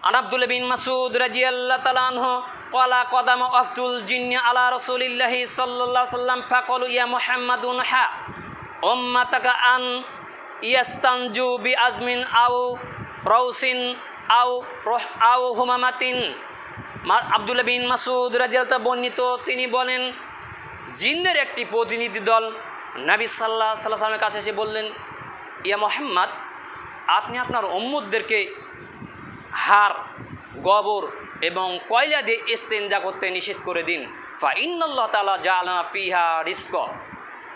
আন আব্দুল্লাহ বিন মাসউদ রাদিয়াল্লাহু তাআলা আনহু ক্বালা কদামা আফদুল জিন্নি আলা রাসূলিল্লাহি সাল্লাল্লাহু আলাইহি ওয়াসাল্লাম ফাকালু ইয়া মুহাম্মাদুন হা উম্মাতাকা আন ইয়াস্তানজু বি আজমিন আও রাউসিন আও হুমামাতিন। আব্দুল্লাহ বিন মাসউদ রাদিয়াল্লাহু বর্ণিত, তিনি বলেন, জিনদের একটি প্রতিনিধি দল নবী সাল্লাল্লাহু আলাইহি ওয়াসাল্লামের কাছে এসে বললেন, ইয়া মুহাম্মদ, আপনি আপনার উম্মতদেরকে হাড়, গোবর এবং কয়লা দিয়ে ইস্তেনজা করতে নিষেধ করে দিন। ফা ইন্নাল্লাহ তাআলা জাআলা ফিহা রিজক,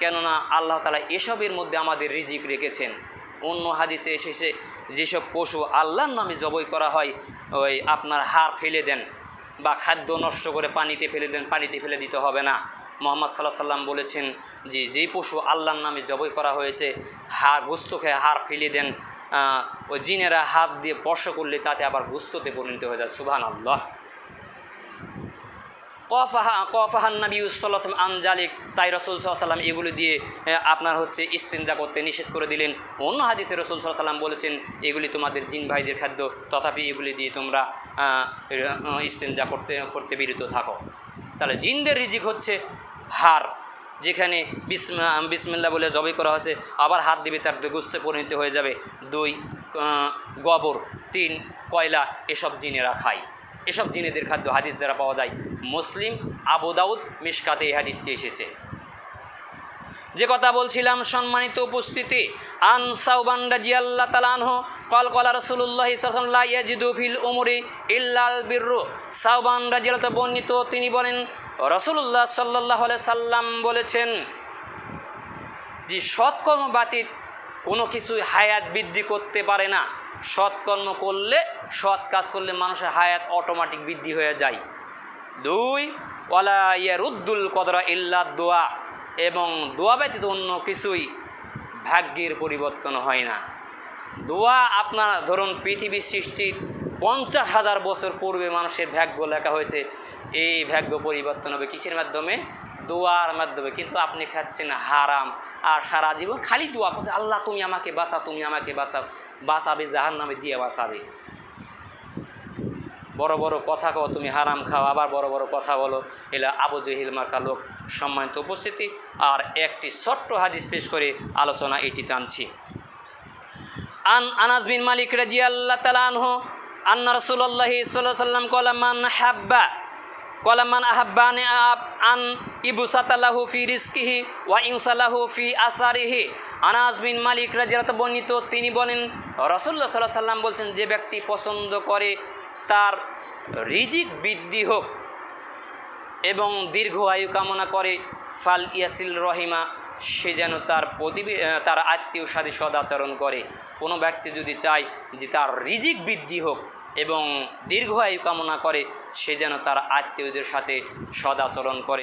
কেননা আল্লাহ তাআলা এসবের মধ্যে আমাদের রিজিক রেখেছেন। অন্য হাদিসে এসেছে, যেসব পশু আল্লাহর নামে জবাই করা হয়, ওই আপনার হাড় ফেলে দেন বা খাদ্য নষ্ট করে পানিতে ফেলে দেন, পানিতে ফেলে দিতে হবে না। মুহাম্মদ সাল্লাল্লাহু আলাইহি সাল্লাম বলেছেন যে যেই পশু আল্লাহর নামে জবাই করা হয়েছে, হাড় গোস্ত খেয়ে হাড় ফেলে দেন, ওই জিনেরা হাত দিয়ে স্পর্শ করলে তাতে আবার গোস্ততে পরিণত হয়ে যায়। সুবহানাল্লাহ। কফাহান নবী সাল্লাল্লাহু আলাইহি ওয়াসাল্লাম আন জালিক, তাই রাসূল সাল্লাল্লাহু আলাইহি ওয়াসাল্লাম এগুলো দিয়ে আপনার ইস্তেনজা করতে নিষেধ করে দিলেন। অন্য হাদিসে রাসূল সাল্লাল্লাহু আলাইহি ওয়াসাল্লাম বলেছেন, এগুলি তোমাদের জিন ভাইদের খাদ্য, তথাপি এগুলি দিয়ে তোমরা ইস্তেনজা করতে বিরত থাকো। তাহলে জিনদের রিজিক হচ্ছে হাড়, যেখানে বিসমিল্লাহ বলে জবাই করা হয়েছে, আবার হাত দিবে তার গোস্তে পরিণত হয়ে যাবে। 2 গোবর, 3 কয়লা, এসব জিনেরা খায়। এসব জিনেদের খাদ্য হাদিস দ্বারা পাওয়া যায়। মুসলিম, আবু দাউদ, মিশকাতে এই হাদিসটি এসেছে। যে কথা বলছিলাম, সম্মানিত উপস্থিতি, আন সাওবান রাদিয়াল্লাহু তাআলা আনহু ক্বাল ক্বালা রাসূলুল্লাহ সাল্লাল্লাহু আলাইহি ওয়াসাল্লাম লা ইয়াজিদু ফিল উমরি ইল্লাল বিররু। সাওবান রাদিয়াল্লাহু বর্ণিত, তিনি বলেন, রাসূলুল্লাহ সাল্লাল্লাহু আলাইহি সাল্লাম বলেছেন যে সৎকর্ম ব্যতীত কোনো কিছুই হায়াত বৃদ্ধি করতে পারে না। সৎকর্ম করলে, সৎ কাজ করলে মানুষের হায়াত অটোমেটিক বৃদ্ধি হয়ে যায়। 2 ওয়ালা ইয়ারুদ্দুল কদরা ইল্লা দোয়া, এবং দোয়া ব্যতীত অন্য কিছুই ভাগ্যের পরিবর্তন হয় না। দোয়া আপনার ধরুন পৃথিবী সৃষ্টির 50,000 বছর পূর্বে মানুষের ভাগ্য লেখা হয়েছে, এই ভাগ্য পরিবর্তন হবে কিসের মাধ্যমে? দোয়ার মাধ্যমে। কিন্তু আপনি খাচ্ছেন হারাম, আর সারা জীবন খালি দোয়া করতে, আল্লাহ তুমি আমাকে বাঁচাও, তুমি আমাকে বাঁচাও। বাঁচাবে জাহান্নামে দিয়ে বাঁচাবে। বড় বড় কথা কও, তুমি হারাম খাও, আবার বড় বড় কথা বলো, এলা আবু জেহিল মার্কা লোক। সম্মানিত উপস্থিতি, আর একটি ছোট্ট হাদিস পেশ করে আলোচনা এটি টানছি। আনাস বিন মালিক রাদিয়াল্লাহু তাআলা আনহু আন্না রাসূলুল্লাহি সাল্লাল্লাহু আলাইহি ওয়াসাল্লাম ক্বালা মান আহাব্বানি আন ইবসাতালাহু ফি রিজকিহি ওয়া ইনসালাহু ফি আসারিহি। আনাস বিন মালিক রাদিয়াল্লাহু বর্ণিত, তিনি বলেন, রাসূলুল্লাহ সাল্লাল্লাহু আলাইহি ওয়াসাল্লাম বলছেন, যে ব্যক্তি পছন্দ করে তার রিজিক বৃদ্ধি হোক এবং দীর্ঘ আয়ু কামনা করে, ফাল ইয়াসিল রহিমা, সে যেন তার আত্মীয় সাথে সদাচরণ করে। কোনো ব্যক্তি যদি চায় যে তার রিজিক বৃদ্ধি হোক এবং দীর্ঘ আয়ু কামনা করে, সে যেন তার আত্মীয়দের সাথে সদাচরণ করে।